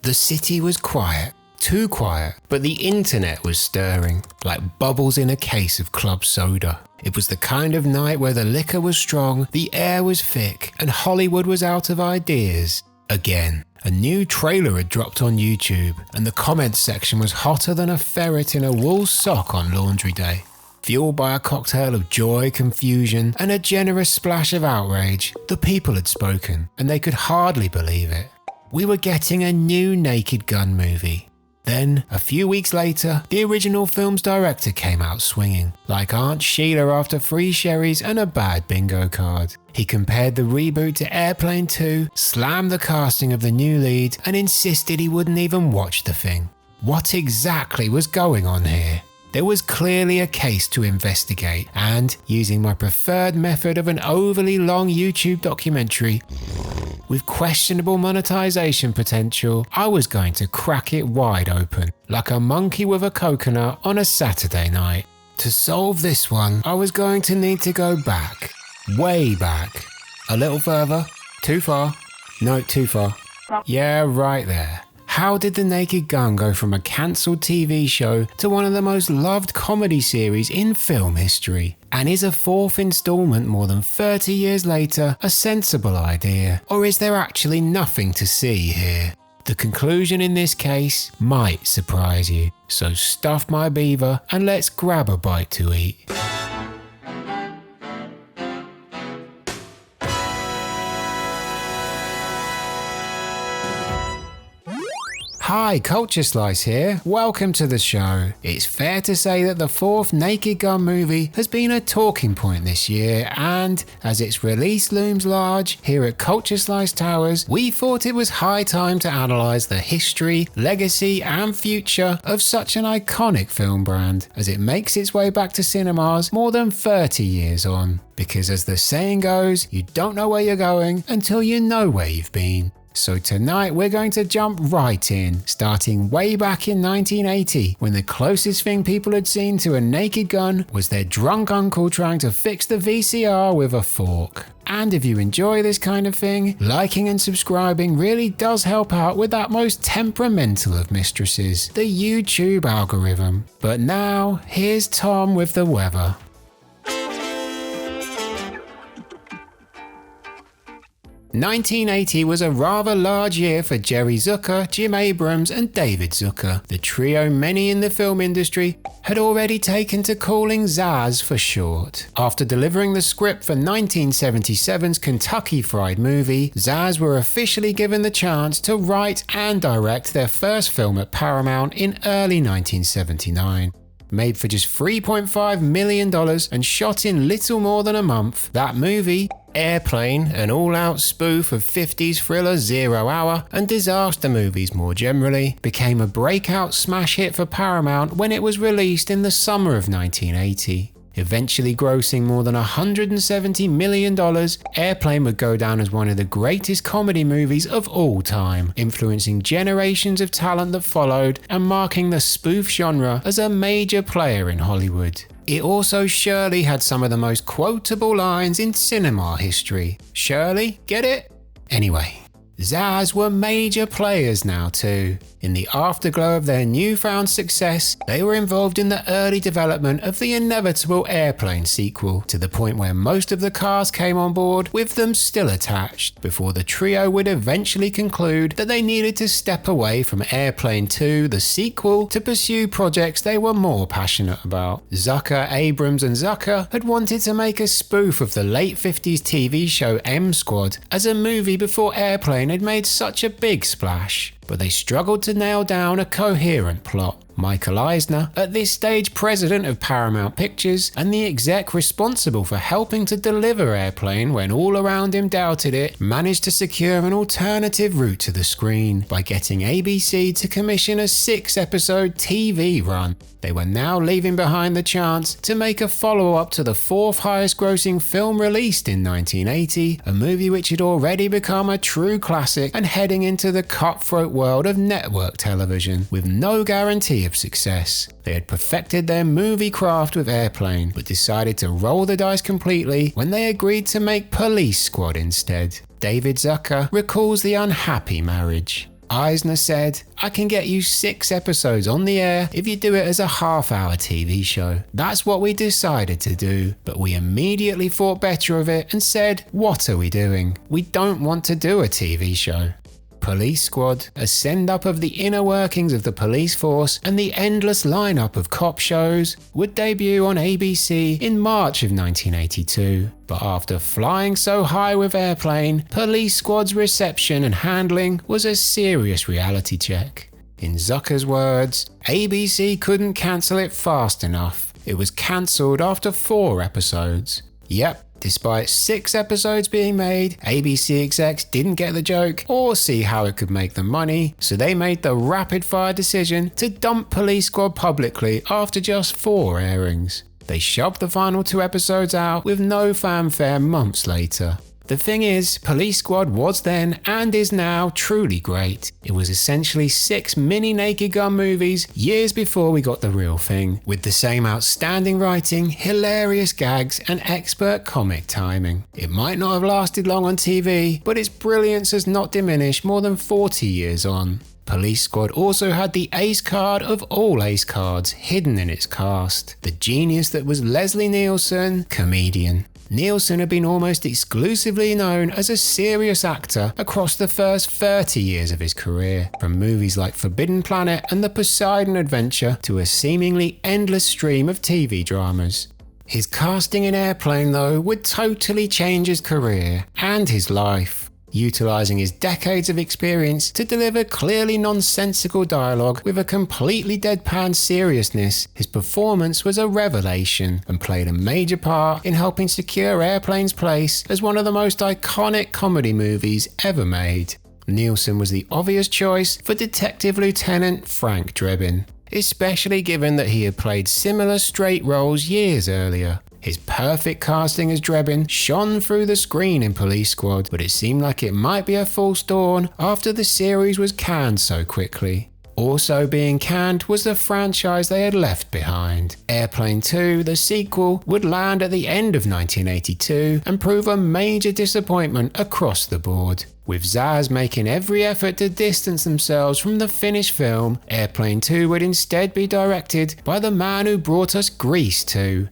The city was quiet, too quiet, but the internet was stirring, like bubbles in a case of club soda. It was the kind of night where the liquor was strong, the air was thick, and Hollywood was out of ideas. Again, a new trailer had dropped on YouTube, and the comments section was hotter than a ferret in a wool sock on laundry day. Fueled by a cocktail of joy, confusion, and a generous splash of outrage, the people had spoken, and they could hardly believe it. We were getting a new Naked Gun movie. Then, a few weeks later, the original film's director came out swinging, like Aunt Sheila after 3 sherries and a bad bingo card. He compared the reboot to Airplane 2, slammed the casting of the new lead, and insisted he wouldn't even watch the thing. What exactly was going on here? There was clearly a case to investigate, and, using my preferred method of an overly long YouTube documentary with questionable monetization potential, I was going to crack it wide open, like a monkey with a coconut on a Saturday night. To solve this one, I was going to need to go back, way back. A little further? Too far? No, too far. Yeah, right there. How did The Naked Gun go from a cancelled TV show to one of the most loved comedy series in film history? And is a 4th installment more than 30 years later a sensible idea? Or is there actually nothing to see here? The conclusion in this case might surprise you. So stuff my beaver and let's grab a bite to eat. Hi, Culture Slice here. Welcome to the show. It's fair to say that the 4th Naked Gun movie has been a talking point this year, and as its release looms large, here at Culture Slice Towers, we thought it was high time to analyse the history, legacy and future of such an iconic film brand as it makes its way back to cinemas more than 30 years on. Because as the saying goes, you don't know where you're going until you know where you've been. So tonight we're going to jump right in, starting way back in 1980, when the closest thing people had seen to a Naked Gun was their drunk uncle trying to fix the VCR with a fork. And if you enjoy this kind of thing, liking and subscribing really does help out with that most temperamental of mistresses, the YouTube algorithm. But now, here's Tom with the weather. 1980 was a rather large year for Jerry Zucker, Jim Abrams and David Zucker. The trio many in the film industry had already taken to calling Zaz for short. After delivering the script for 1977's Kentucky Fried Movie, Zaz were officially given the chance to write and direct their first film at Paramount in early 1979. Made for just $3.5 million and shot in little more than a month, that movie, Airplane, an all-out spoof of 50s thriller 0 Hour and disaster movies more generally, became a breakout smash hit for Paramount when it was released in the summer of 1980. Eventually grossing more than $170 million, Airplane would go down as one of the greatest comedy movies of all time, influencing generations of talent that followed and marking the spoof genre as a major player in Hollywood. It also surely had some of the most quotable lines in cinema history. Shirley, get it? Anyway, Zaz were major players now too. In the afterglow of their newfound success, they were involved in the early development of the inevitable Airplane sequel, to the point where most of the cast came on board with them still attached, before the trio would eventually conclude that they needed to step away from Airplane 2, the sequel, to pursue projects they were more passionate about. Zucker, Abrams and Zucker had wanted to make a spoof of the late 50s TV show M Squad as a movie before Airplane had made such a big splash, but they struggled to nail down a coherent plot. Michael Eisner, at this stage president of Paramount Pictures and the exec responsible for helping to deliver Airplane when all around him doubted it, managed to secure an alternative route to the screen by getting ABC to commission a 6-episode TV run. They were now leaving behind the chance to make a follow-up to the 4th highest grossing film released in 1980, a movie which had already become a true classic and heading into the cutthroat world of network television with no guarantee of success. They had perfected their movie craft with Airplane, but decided to roll the dice completely when they agreed to make Police Squad instead. David Zucker recalls the unhappy marriage. Eisner said, "I can get you 6 episodes on the air if you do it as a half-hour TV show." That's what we decided to do, but we immediately thought better of it and said, "What are we doing? We don't want to do a TV show." Police Squad, a send-up of the inner workings of the police force and the endless lineup of cop shows, would debut on ABC in March of 1982. But after flying so high with Airplane, Police Squad's reception and handling was a serious reality check. In Zucker's words, ABC couldn't cancel it fast enough. It was cancelled after 4 episodes. Yep. Despite 6 episodes being made, ABC execs didn't get the joke or see how it could make them money, so they made the rapid-fire decision to dump Police Squad publicly after just 4 airings. They shoved the final 2 episodes out with no fanfare months later. The thing is, Police Squad was then and is now truly great. It was essentially 6 mini Naked Gun movies years before we got the real thing, with the same outstanding writing, hilarious gags and expert comic timing. It might not have lasted long on TV, but its brilliance has not diminished more than 40 years on. Police Squad also had the ace card of all ace cards hidden in its cast. The genius that was Leslie Nielsen, comedian. Nielsen had been almost exclusively known as a serious actor across the first 30 years of his career, from movies like Forbidden Planet and The Poseidon Adventure to a seemingly endless stream of TV dramas. His casting in Airplane, though, would totally change his career and his life. Utilising his decades of experience to deliver clearly nonsensical dialogue with a completely deadpan seriousness, his performance was a revelation and played a major part in helping secure Airplane's place as one of the most iconic comedy movies ever made. Nielsen was the obvious choice for Detective Lieutenant Frank Drebin, especially given that he had played similar straight roles years earlier. His perfect casting as Drebin shone through the screen in Police Squad, but it seemed like it might be a false dawn after the series was canned so quickly. Also being canned was the franchise they had left behind. Airplane 2, the sequel, would land at the end of 1982 and prove a major disappointment across the board. With Zaz making every effort to distance themselves from the finished film, Airplane 2 would instead be directed by the man who brought us Grease 2.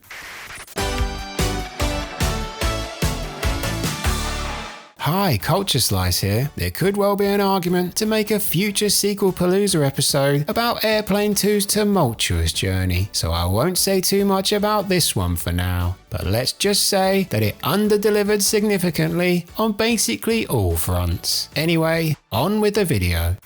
Hi, Culture Slice here. There could well be an argument to make a future Sequel Palooza episode about Airplane 2's tumultuous journey, so I won't say too much about this one for now. But let's just say that it underdelivered significantly on basically all fronts. Anyway, on with the video.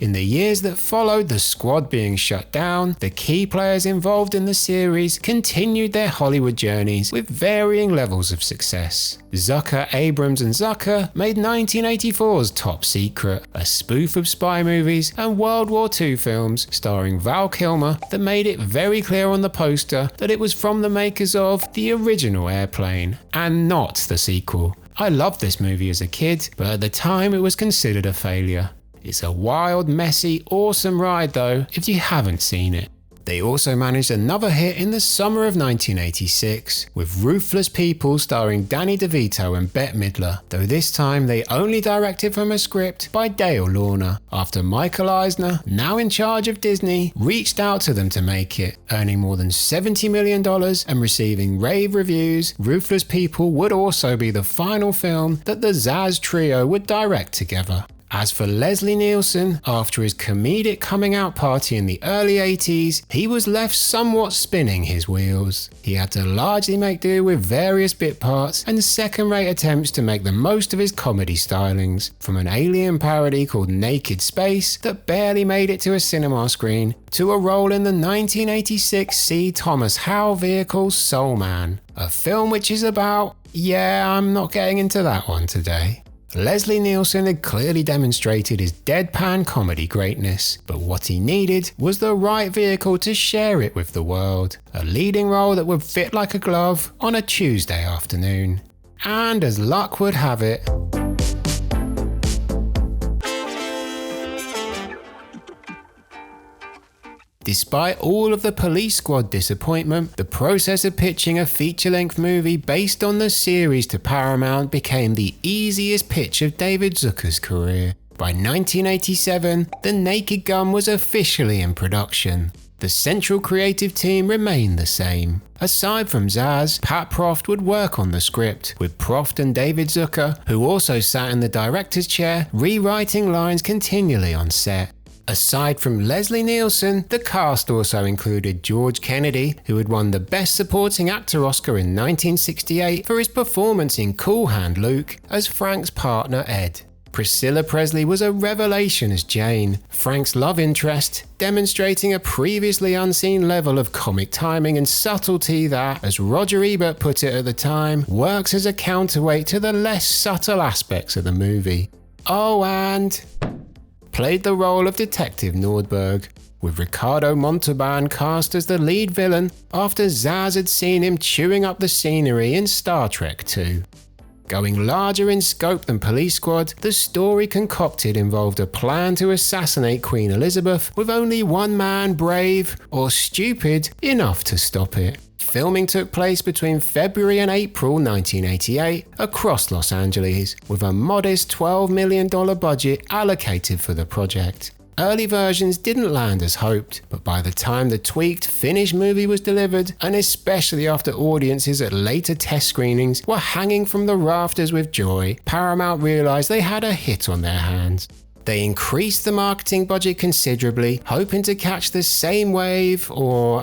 In the years that followed the squad being shut down, the key players involved in the series continued their Hollywood journeys with varying levels of success. Zucker, Abrams and Zucker made 1984's Top Secret, a spoof of spy movies and World War II films starring Val Kilmer that made it very clear on the poster that it was from the makers of the original Airplane, and not the sequel. I loved this movie as a kid, but at the time it was considered a failure. It's a wild, messy, awesome ride though, if you haven't seen it. They also managed another hit in the summer of 1986, with Ruthless People starring Danny DeVito and Bette Midler, though this time they only directed from a script by Dale Lorna, after Michael Eisner, now in charge of Disney, reached out to them to make it. Earning more than $70 million and receiving rave reviews, Ruthless People would also be the final film that the Zaz trio would direct together. As for Leslie Nielsen, after his comedic coming out party in the early 80s, he was left somewhat spinning his wheels. He had to largely make do with various bit parts and second-rate attempts to make the most of his comedy stylings, from an alien parody called Naked Space that barely made it to a cinema screen, to a role in the 1986 C. Thomas Howell vehicle Soul Man, a film which is about... yeah, I'm not getting into that one today. Leslie Nielsen had clearly demonstrated his deadpan comedy greatness, but what he needed was the right vehicle to share it with the world, a leading role that would fit like a glove on a Tuesday afternoon. And as luck would have it, despite all of the Police Squad disappointment, the process of pitching a feature-length movie based on the series to Paramount became the easiest pitch of David Zucker's career. By 1987, The Naked Gun was officially in production. The central creative team remained the same. Aside from Zaz, Pat Proft would work on the script, with Proft and David Zucker, who also sat in the director's chair, rewriting lines continually on set. Aside from Leslie Nielsen, the cast also included George Kennedy, who had won the Best Supporting Actor Oscar in 1968 for his performance in Cool Hand Luke as Frank's partner Ed. Priscilla Presley was a revelation as Jane, Frank's love interest, demonstrating a previously unseen level of comic timing and subtlety that, as Roger Ebert put it at the time, works as a counterweight to the less subtle aspects of the movie. Oh, and played the role of Detective Nordberg, with Ricardo Montalban cast as the lead villain after Zaz had seen him chewing up the scenery in Star Trek II. Going larger in scope than Police Squad, the story concocted involved a plan to assassinate Queen Elizabeth with only one man brave, or stupid, enough to stop it. Filming took place between February and April 1988 across Los Angeles, with a modest $12 million budget allocated for the project. Early versions didn't land as hoped, but by the time the tweaked, finished movie was delivered, and especially after audiences at later test screenings were hanging from the rafters with joy, Paramount realized they had a hit on their hands. They increased the marketing budget considerably, hoping to catch the same wave, or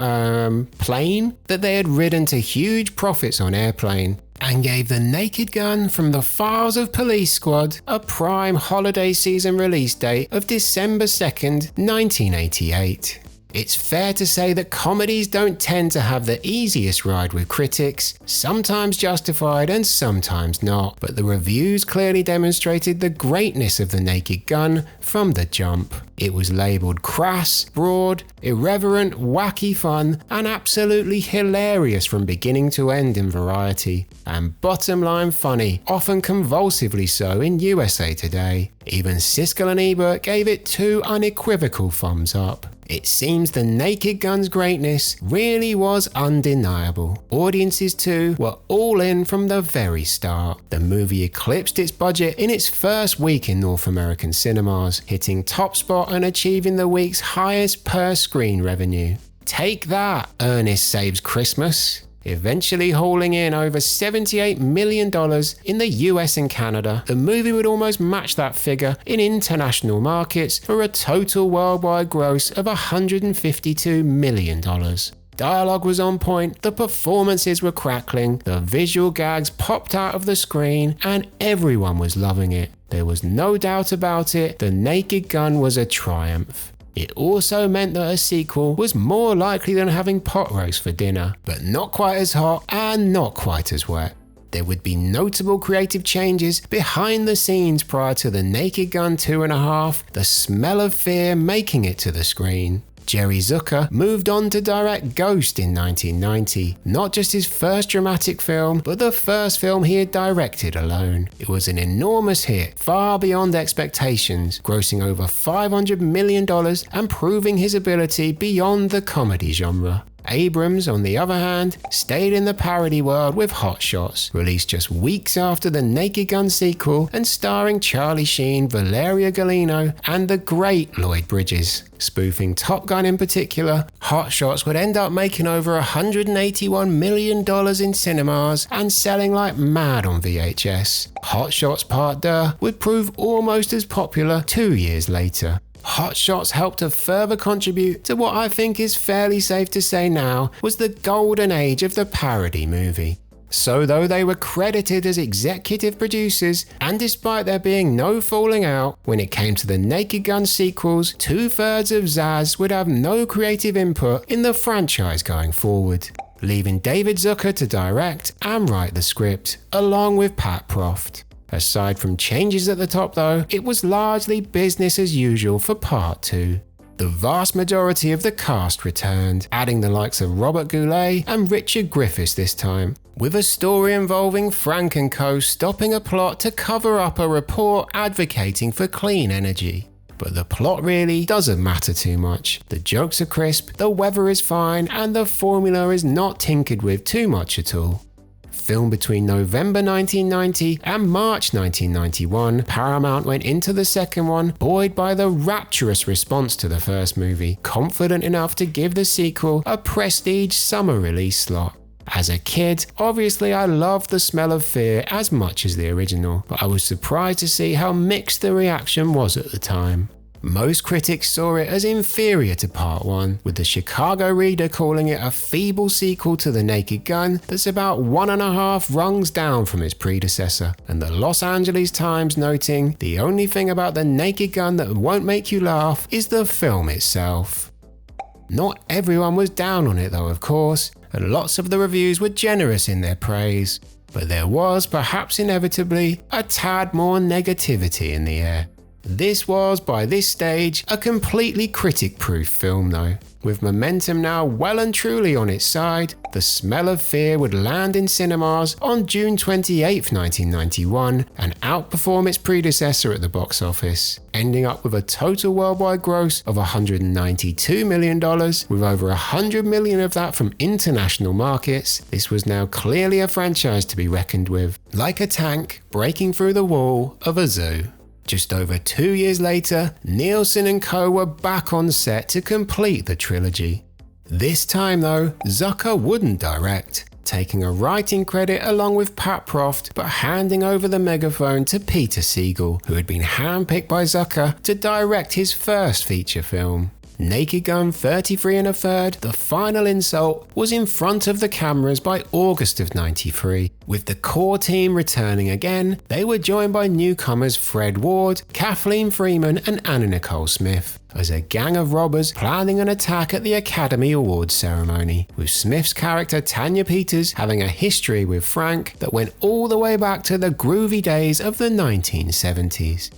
plane, that they had ridden to huge profits on Airplane, and gave The Naked Gun from the Files of Police Squad a prime holiday season release date of December 2nd, 1988. It's fair to say that comedies don't tend to have the easiest ride with critics, sometimes justified and sometimes not, but the reviews clearly demonstrated the greatness of The Naked Gun from the jump. It was labelled crass, broad, irreverent, wacky fun, and absolutely hilarious from beginning to end in Variety, and bottom line funny, often convulsively so in USA Today. Even Siskel and Ebert gave it 2 unequivocal thumbs up. It seems The Naked Gun's greatness really was undeniable. Audiences too were all in from the very start. The movie eclipsed its budget in its first week in North American cinemas, hitting top spot and achieving the week's highest per-screen revenue. Take that, Ernest Saves Christmas! Eventually hauling in over $78 million in the US and Canada. The movie would almost match that figure in international markets for a total worldwide gross of $152 million. Dialogue was on point, the performances were crackling, the visual gags popped out of the screen, and everyone was loving it. There was no doubt about it, The Naked Gun was a triumph. It also meant that a sequel was more likely than having pot roast for dinner, but not quite as hot and not quite as wet. There would be notable creative changes behind the scenes prior to The Naked Gun 2.5, The Smell of Fear making it to the screen. Jerry Zucker moved on to direct Ghost in 1990, not just his first dramatic film, but the first film he had directed alone. It was an enormous hit, far beyond expectations, grossing over $500 million and proving his ability beyond the comedy genre. Abrams, on the other hand, stayed in the parody world with Hot Shots, released just weeks after the Naked Gun sequel and starring Charlie Sheen, Valeria Golino, and the great Lloyd Bridges. Spoofing Top Gun in particular, Hot Shots would end up making over $181 million in cinemas and selling like mad on VHS. Hot Shots Part 2 would prove almost as popular 2 years later. Hot Shots helped to further contribute to what I think is fairly safe to say now was the golden age of the parody movie. So though they were credited as executive producers, and despite there being no falling out, when it came to the Naked Gun sequels, 2/3 of Zaz would have no creative input in the franchise going forward, leaving David Zucker to direct and write the script, along with Pat Proft. Aside from changes at the top though, it was largely business as usual for Part 2. The vast majority of the cast returned, adding the likes of Robert Goulet and Richard Griffiths this time, with a story involving Frank and Co. stopping a plot to cover up a report advocating for clean energy. But the plot really doesn't matter too much. The jokes are crisp, the weather is fine, and the formula is not tinkered with too much at all. Filmed between November 1990 and March 1991, Paramount went into the second one buoyed by the rapturous response to the first movie, confident enough to give the sequel a prestige summer release slot. As a kid, obviously I loved The Smell of Fear as much as the original, but I was surprised to see how mixed the reaction was at the time. Most critics saw it as inferior to Part 1, with the Chicago Reader calling it a feeble sequel to The Naked Gun that's about 1.5 rungs down from its predecessor, and the Los Angeles Times noting, "The only thing about The Naked Gun that won't make you laugh is the film itself." Not everyone was down on it though, of course, and lots of the reviews were generous in their praise, but there was, perhaps inevitably, a tad more negativity in the air. This was, by this stage, a completely critic-proof film though. With momentum now well and truly on its side, The Smell of Fear would land in cinemas on June 28, 1991 and outperform its predecessor at the box office, ending up with a total worldwide gross of $192 million, with over $100 million of that from international markets. This was now clearly a franchise to be reckoned with, like a tank breaking through the wall of a zoo. Just over 2 years later, Nielsen and co were back on set to complete the trilogy. This time though, Zucker wouldn't direct, taking a writing credit along with Pat Proft, but handing over the megaphone to Peter Siegel, who had been handpicked by Zucker to direct his first feature film. Naked Gun 33 1/3, The Final Insult, was in front of the cameras by August of '93. With the core team returning again, they were joined by newcomers Fred Ward, Kathleen Freeman and Anna Nicole Smith, as a gang of robbers planning an attack at the Academy Awards ceremony, with Smith's character Tanya Peters having a history with Frank that went all the way back to the groovy days of the 1970s.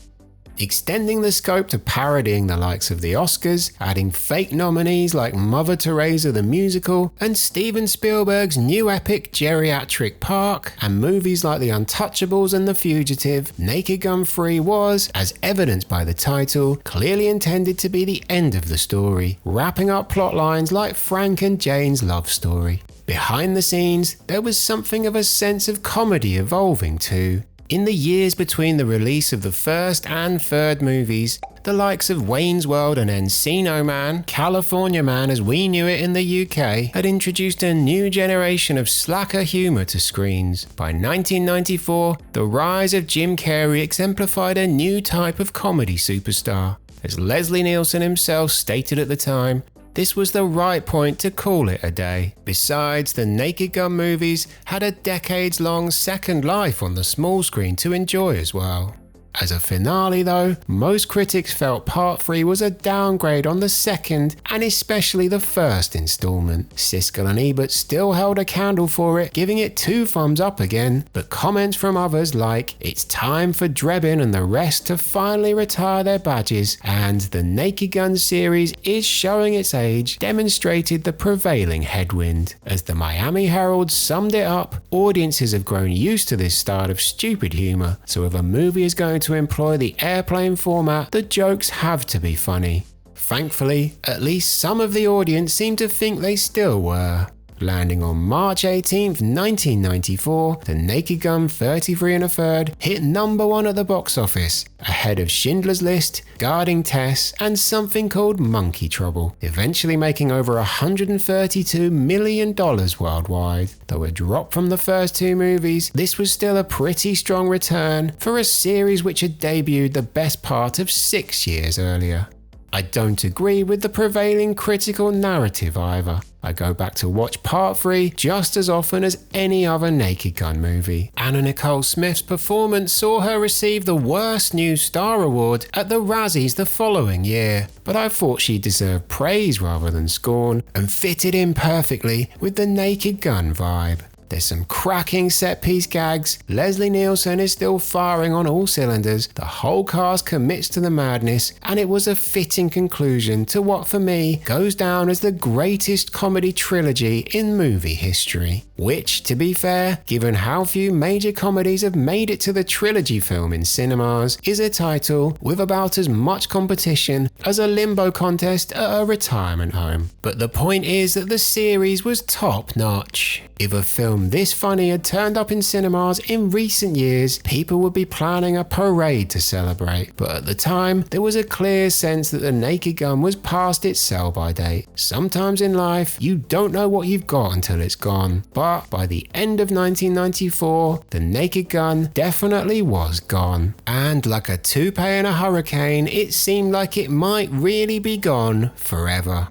Extending the scope to parodying the likes of the Oscars, adding fake nominees like Mother Teresa the Musical, and Steven Spielberg's new epic Geriatric Park, and movies like The Untouchables and The Fugitive, Naked Gun 3 was, as evidenced by the title, clearly intended to be the end of the story, wrapping up plot lines like Frank and Jane's love story. Behind the scenes, there was something of a sense of comedy evolving too. In the years between the release of the first and third movies, the likes of Wayne's World and Encino Man, California Man as we knew it in the UK, had introduced a new generation of slacker humour to screens. By 1994, the rise of Jim Carrey exemplified a new type of comedy superstar. As Leslie Nielsen himself stated at the time, this was the right point to call it a day. Besides, the Naked Gun movies had a decades-long second life on the small screen to enjoy as well. As a finale though, most critics felt Part 3 was a downgrade on the second and especially the first installment. Siskel and Ebert still held a candle for it, giving it 2 thumbs up again, but comments from others like, "It's time for Drebin and the rest to finally retire their badges," and "The Naked Gun series is showing its age," demonstrated the prevailing headwind. As the Miami Herald summed it up, audiences have grown used to this style of stupid humour, so if a movie is going to employ the airplane format, the jokes have to be funny. Thankfully, at least some of the audience seemed to think they still were. Landing on March 18th, 1994, The Naked Gun 33 1/3 hit #1 at the box office, ahead of Schindler's List, Guarding Tess, and Something Called Monkey Trouble, eventually making over $132 million worldwide. Though a drop from the first 2 movies, this was still a pretty strong return for a series which had debuted the best part of 6 years earlier. I don't agree with the prevailing critical narrative either. I go back to watch Part 3 just as often as any other Naked Gun movie. Anna Nicole Smith's performance saw her receive the Worst New Star Award at the Razzies the following year, but I thought she deserved praise rather than scorn, and fitted in perfectly with the Naked Gun vibe. There's some cracking set-piece gags, Leslie Nielsen is still firing on all cylinders, the whole cast commits to the madness, and it was a fitting conclusion to what for me goes down as the greatest comedy trilogy in movie history. Which, to be fair, given how few major comedies have made it to the trilogy film in cinemas, is a title with about as much competition as a limbo contest at a retirement home. But the point is that the series was top-notch. If a film film this funny had turned up in cinemas in recent years, people would be planning a parade to celebrate. But at the time, there was a clear sense that The Naked Gun was past its sell-by date. Sometimes in life, you don't know what you've got until it's gone. But by the end of 1994, The Naked Gun definitely was gone. And like a toupee in a hurricane, it seemed like it might really be gone forever.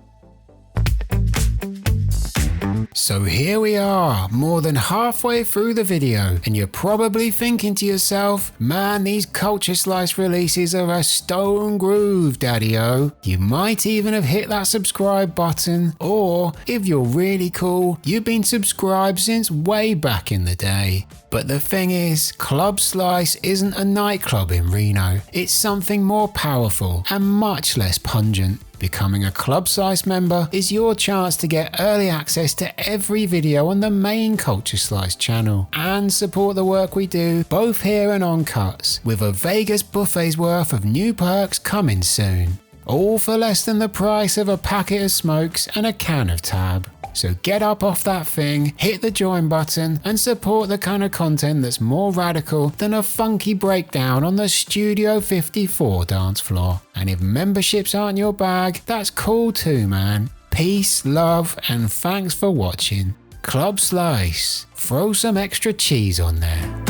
So here we are, more than halfway through the video, and you're probably thinking to yourself, man, these Culture Slice releases are a stone groove, daddy-o. You might even have hit that subscribe button, or if you're really cool, you've been subscribed since way back in the day. But the thing is, Club Slice isn't a nightclub in Reno. It's something more powerful and much less pungent. Becoming a Club Slice member is your chance to get early access to every video on the main Culture Slice channel and support the work we do both here and on Cuts, with a Vegas buffet's worth of new perks coming soon. All for less than the price of a packet of smokes and a can of Tab. So get up off that thing, hit the join button, and support the kind of content that's more radical than a funky breakdown on the Studio 54 dance floor. And if memberships aren't your bag, that's cool too, man. Peace, love, and thanks for watching. Club Slice. Throw some extra cheese on there.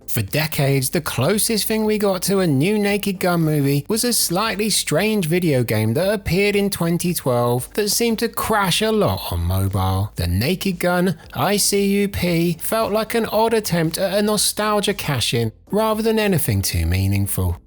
For decades, the closest thing we got to a new Naked Gun movie was a slightly strange video game that appeared in 2012 that seemed to crash a lot on mobile. The Naked Gun ICUP felt like an odd attempt at a nostalgia cash-in rather than anything too meaningful.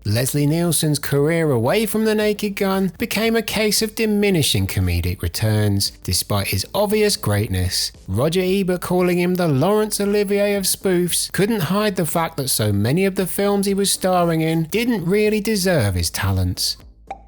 Leslie Nielsen's career away from The Naked Gun became a case of diminishing comedic returns, despite his obvious greatness. Roger Ebert, calling him the Laurence Olivier of spoofs, couldn't hide the fact that so many of the films he was starring in didn't really deserve his talents.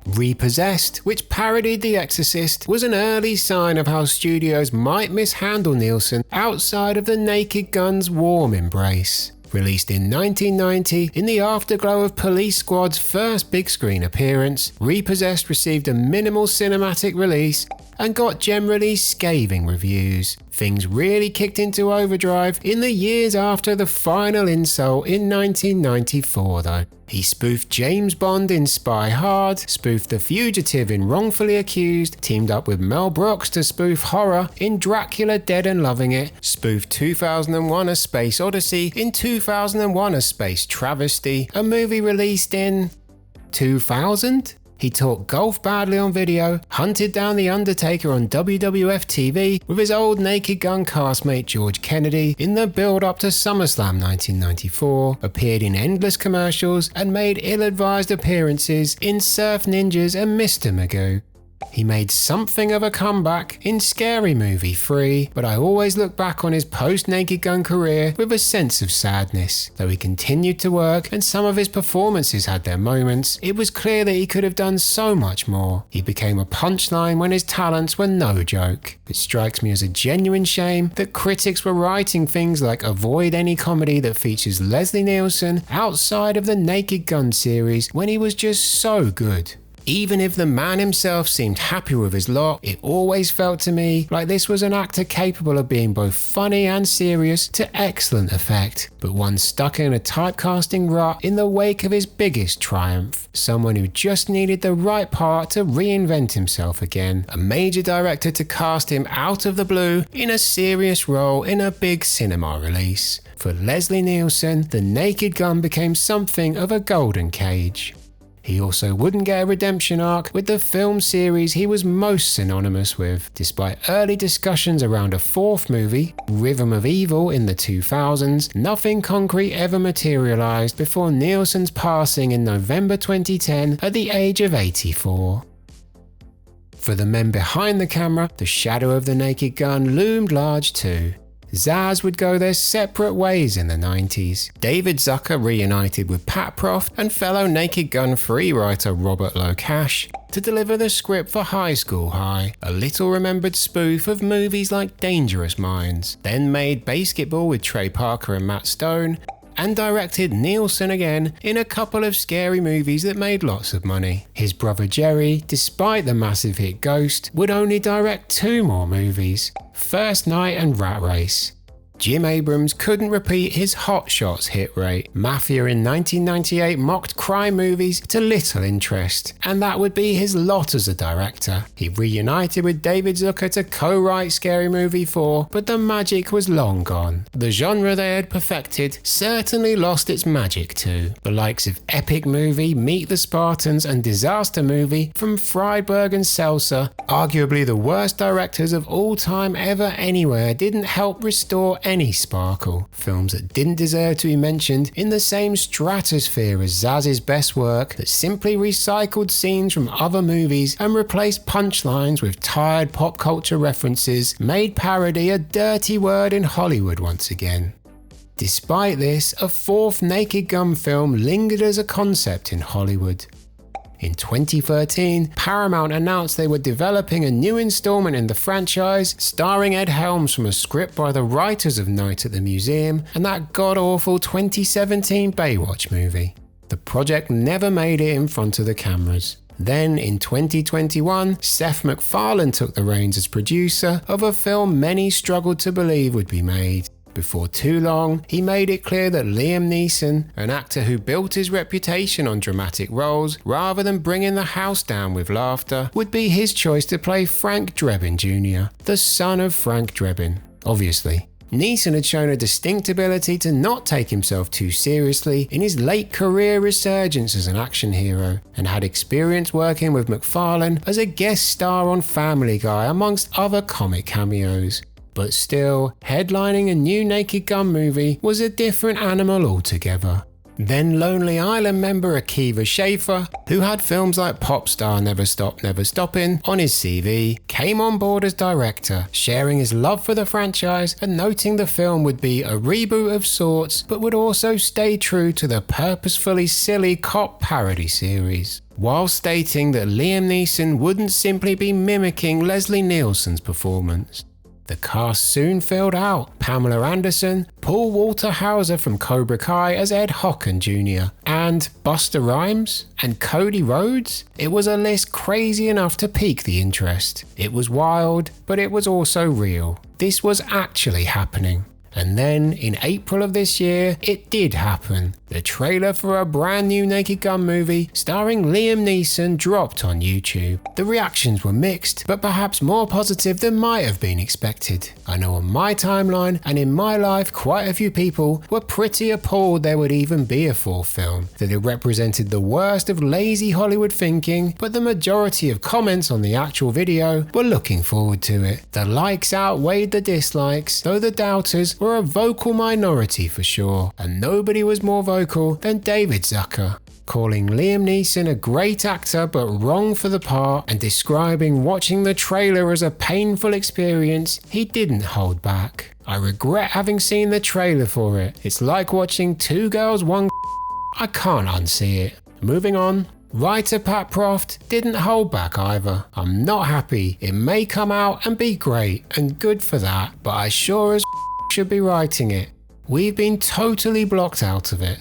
Repossessed, which parodied The Exorcist, was an early sign of how studios might mishandle Nielsen outside of The Naked Gun's warm embrace. Released in 1990, in the afterglow of Police Squad's first big screen appearance, Repossessed received a minimal cinematic release and got generally scathing reviews. Things really kicked into overdrive in the years after the final insult in 1994 though. He spoofed James Bond in Spy Hard, spoofed The Fugitive in Wrongfully Accused, teamed up with Mel Brooks to spoof horror in Dracula Dead and Loving It, spoofed 2001 A Space Odyssey in 2001 A Space Travesty, a movie released in 2000? He talked golf badly on video, hunted down The Undertaker on WWF TV with his old Naked Gun castmate George Kennedy in the build-up to SummerSlam 1994, appeared in endless commercials, and made ill-advised appearances in Surf Ninjas and Mr. Magoo. He made something of a comeback in Scary Movie 3, but I always look back on his post-Naked Gun career with a sense of sadness. Though he continued to work and some of his performances had their moments, it was clear that he could have done so much more. He became a punchline when his talents were no joke. It strikes me as a genuine shame that critics were writing things like avoid any comedy that features Leslie Nielsen outside of the Naked Gun series when he was just so good. Even if the man himself seemed happy with his lot, it always felt to me like this was an actor capable of being both funny and serious to excellent effect, but one stuck in a typecasting rut in the wake of his biggest triumph. Someone who just needed the right part to reinvent himself again. A major director to cast him out of the blue in a serious role in a big cinema release. For Leslie Nielsen, The Naked Gun became something of a golden cage. He also wouldn't get a redemption arc with the film series he was most synonymous with, despite early discussions around a fourth movie, Rhythm of Evil, in the 2000s. Nothing concrete ever materialized before Nielsen's passing in November 2010 at the age of 84. For the men behind the camera, the shadow of The Naked Gun loomed large too. Zaz would go their separate ways in the 90s. David Zucker reunited with Pat Proft and fellow Naked Gun 3 writer Robert Locash. to deliver the script for High School High, a little-remembered spoof of movies like Dangerous Minds, then made Basketball with Trey Parker and Matt Stone, and directed Nielsen again in a couple of scary movies that made lots of money. His brother Jerry, despite the massive hit Ghost, would only direct 2 more movies, First Night and Rat Race. Jim Abrams couldn't repeat his Hot Shots hit rate. Mafia in 1998 mocked crime movies to little interest, and that would be his lot as a director. He reunited with David Zucker to co-write Scary Movie 4, but the magic was long gone. The genre they had perfected certainly lost its magic too. The likes of Epic Movie, Meet the Spartans, and Disaster Movie from Friedberg and Seltzer, arguably the worst directors of all time ever anywhere, didn't help restore any sparkle. Films that didn't deserve to be mentioned in the same stratosphere as Zaz's best work, that simply recycled scenes from other movies and replaced punchlines with tired pop culture references, made parody a dirty word in Hollywood once again. Despite this, a 4th Naked Gun film lingered as a concept in Hollywood. In 2013, Paramount announced they were developing a new installment in the franchise, starring Ed Helms from a script by the writers of Night at the Museum and that god-awful 2017 Baywatch movie. The project never made it in front of the cameras. Then, in 2021, Seth MacFarlane took the reins as producer of a film many struggled to believe would be made. Before too long, he made it clear that Liam Neeson, an actor who built his reputation on dramatic roles rather than bringing the house down with laughter, would be his choice to play Frank Drebin Jr., the son of Frank Drebin. Obviously, Neeson had shown a distinct ability to not take himself too seriously in his late career resurgence as an action hero, and had experience working with MacFarlane as a guest star on Family Guy amongst other comic cameos. But still, headlining a new Naked Gun movie was a different animal altogether. Then Lonely Island member Akiva Schaffer, who had films like Popstar Never Stop Never Stoppin' on his CV, came on board as director, sharing his love for the franchise and noting the film would be a reboot of sorts, but would also stay true to the purposefully silly cop parody series, while stating that Liam Neeson wouldn't simply be mimicking Leslie Nielsen's performance. The cast soon filled out: Pamela Anderson, Paul Walter Hauser from Cobra Kai as Ed Hocken Jr., and Busta Rhymes and Cody Rhodes. It was a list crazy enough to pique the interest. It was wild, but it was also real. This was actually happening. And then, in April of this year, it did happen. The trailer for a brand new Naked Gun movie starring Liam Neeson dropped on YouTube. The reactions were mixed, but perhaps more positive than might have been expected. I know on my timeline and in my life quite a few people were pretty appalled there would even be a 4th film, that it represented the worst of lazy Hollywood thinking, but the majority of comments on the actual video were looking forward to it. The likes outweighed the dislikes, though the doubters were a vocal minority for sure, and nobody was more vocal than David Zucker, calling Liam Neeson a great actor but wrong for the part, and describing watching the trailer as a painful experience. He didn't hold back. "I regret having seen the trailer for it. It's like watching Two Girls, One I can't unsee it." Moving on. Writer Pat Proft didn't hold back either. "I'm not happy. It may come out and be great, and good for that, but I sure as should be writing it. We've been totally blocked out of it."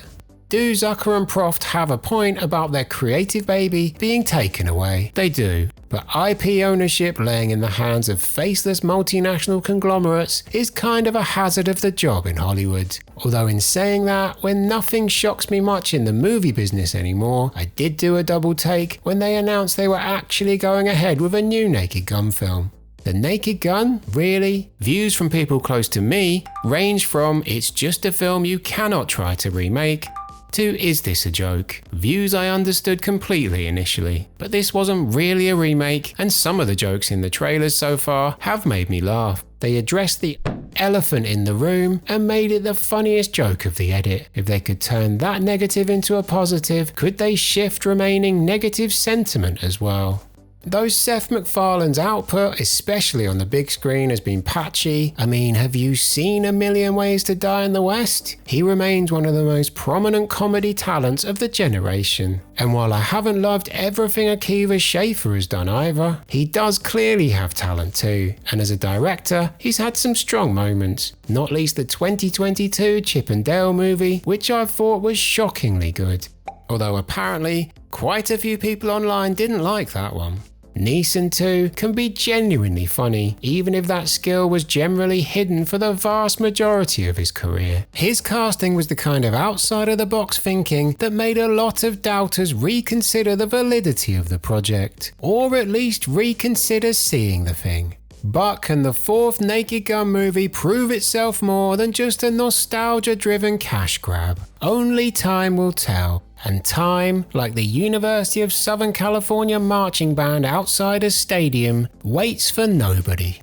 Do Zucker and Proft have a point about their creative baby being taken away? They do, but IP ownership laying in the hands of faceless multinational conglomerates is kind of a hazard of the job in Hollywood. Although in saying that, when nothing shocks me much in the movie business anymore, I did do a double take when they announced they were actually going ahead with a new Naked Gun film. The Naked Gun? Really? Views from people close to me range from "it's just a film you cannot try to remake" to "is this a joke?" Views I understood completely initially, but this wasn't really a remake, and some of the jokes in the trailers so far have made me laugh. They addressed the elephant in the room and made it the funniest joke of the edit. If they could turn that negative into a positive, could they shift remaining negative sentiment as well? Though Seth MacFarlane's output, especially on the big screen, has been patchy, I mean, have you seen A Million Ways to Die in the West? He remains one of the most prominent comedy talents of the generation. And while I haven't loved everything Akiva Schaffer has done either, he does clearly have talent too. And as a director, he's had some strong moments, not least the 2022 Chip and Dale movie, which I thought was shockingly good. Although apparently, quite a few people online didn't like that one. Neeson too can be genuinely funny, even if that skill was generally hidden for the vast majority of his career. His casting was the kind of outside-of-the-box thinking that made a lot of doubters reconsider the validity of the project, or at least reconsider seeing the thing. But can the fourth Naked Gun movie prove itself more than just a nostalgia-driven cash grab? Only time will tell. And time, like the University of Southern California marching band outside a stadium, waits for nobody.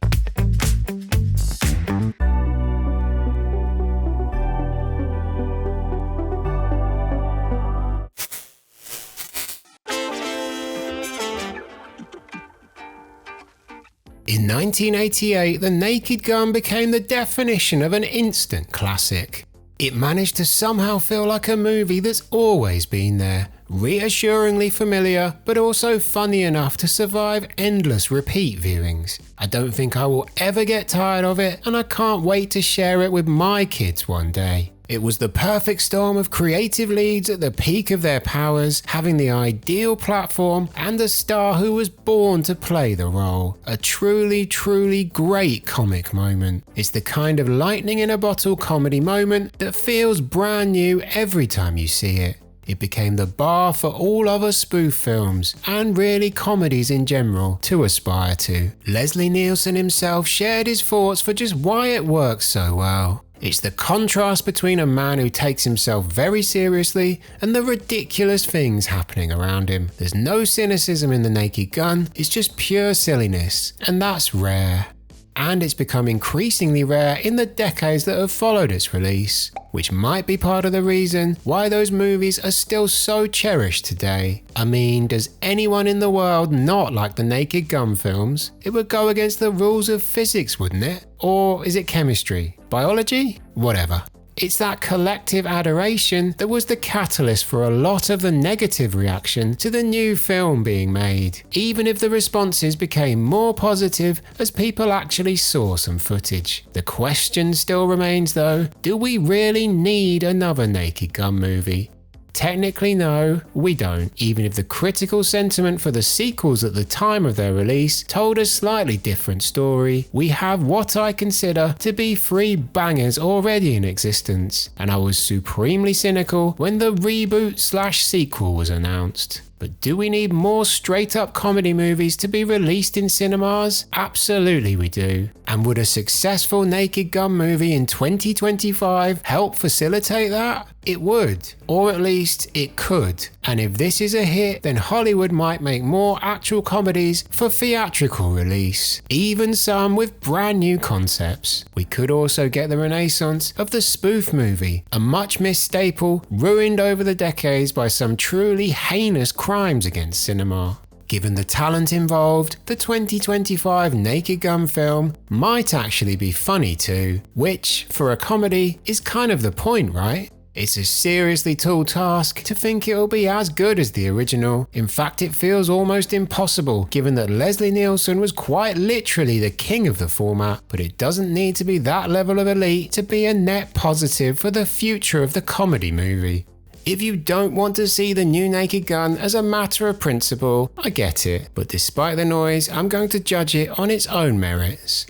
In 1988, The Naked Gun became the definition of an instant classic. It managed to somehow feel like a movie that's always been there, reassuringly familiar, but also funny enough to survive endless repeat viewings. I don't think I will ever get tired of it, and I can't wait to share it with my kids one day. It was the perfect storm of creative leads at the peak of their powers, having the ideal platform and a star who was born to play the role. A truly, truly great comic moment. It's the kind of lightning in a bottle comedy moment that feels brand new every time you see it. It became the bar for all other spoof films, and really comedies in general, to aspire to. Leslie Nielsen himself shared his thoughts for just why it works so well. It's the contrast between a man who takes himself very seriously and the ridiculous things happening around him. There's no cynicism in The Naked Gun, it's just pure silliness, and that's rare. And it's become increasingly rare in the decades that have followed its release, which might be part of the reason why those movies are still so cherished today. I mean, does anyone in the world not like the Naked Gun films? It would go against the rules of physics, wouldn't it? Or is it chemistry? Biology? Whatever. It's that collective adoration that was the catalyst for a lot of the negative reaction to the new film being made, even if the responses became more positive as people actually saw some footage. The question still remains though, do we really need another Naked Gun movie? Technically no, we don't, even if the critical sentiment for the sequels at the time of their release told a slightly different story. We have what I consider to be 3 bangers already in existence, and I was supremely cynical when the reboot/sequel was announced. But do we need more straight-up comedy movies to be released in cinemas? Absolutely we do. And would a successful Naked Gun movie in 2025 help facilitate that? It would, or at least it could. And if this is a hit, then Hollywood might make more actual comedies for theatrical release, even some with brand new concepts. We could also get the renaissance of the spoof movie, a much missed staple ruined over the decades by some truly heinous crimes against cinema. Given the talent involved, the 2025 Naked Gun film might actually be funny too, which, for a comedy, is kind of the point, right? It's a seriously tall task to think it'll be as good as the original. In fact, it feels almost impossible given that Leslie Nielsen was quite literally the king of the format, but it doesn't need to be that level of elite to be a net positive for the future of the comedy movie. If you don't want to see the new Naked Gun as a matter of principle, I get it, but despite the noise, I'm going to judge it on its own merits.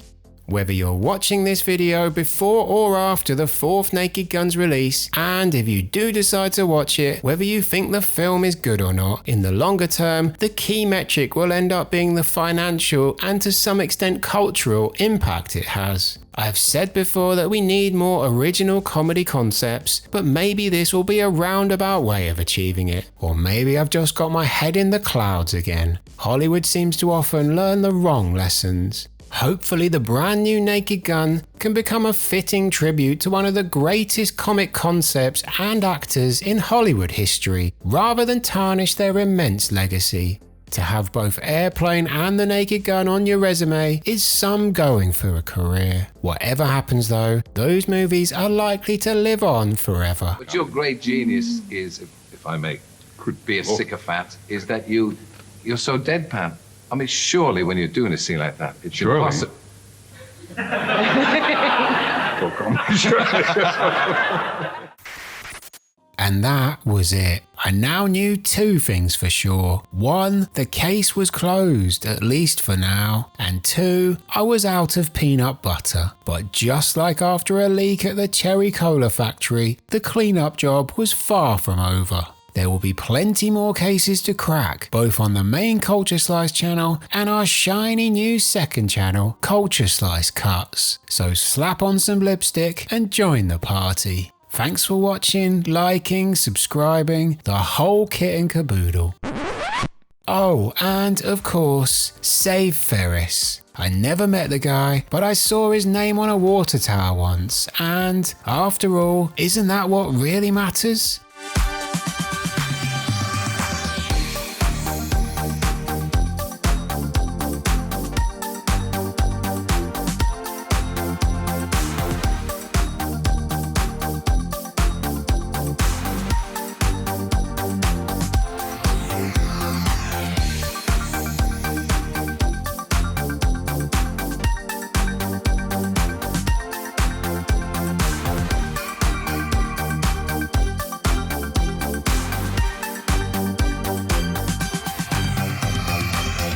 Whether you're watching this video before or after the 4th Naked Gun's release, and if you do decide to watch it, whether you think the film is good or not, in the longer term, the key metric will end up being the financial and to some extent cultural impact it has. I've said before that we need more original comedy concepts, but maybe this will be a roundabout way of achieving it. Or maybe I've just got my head in the clouds again. Hollywood seems to often learn the wrong lessons. Hopefully the brand new Naked Gun can become a fitting tribute to one of the greatest comic concepts and actors in Hollywood history, rather than tarnish their immense legacy. To have both Airplane and The Naked Gun on your resume is some going for a career. Whatever happens though, those movies are likely to live on forever. But your great genius is, if I may be a sycophant, is that you're so deadpan. I mean, surely when you're doing a scene like that, it's impossible. And that was it. I now knew two things for sure. One, the case was closed, at least for now. And two, I was out of peanut butter. But just like after a leak at the Cherry Cola factory, the cleanup job was far from over. There will be plenty more cases to crack, both on the main Culture Slice channel and our shiny new second channel, Culture Slice Cuts. So slap on some lipstick and join the party. Thanks for watching, liking, subscribing, the whole kit and caboodle. Oh, and of course, save Ferris. I never met the guy, but I saw his name on a water tower once, and after all, isn't that what really matters?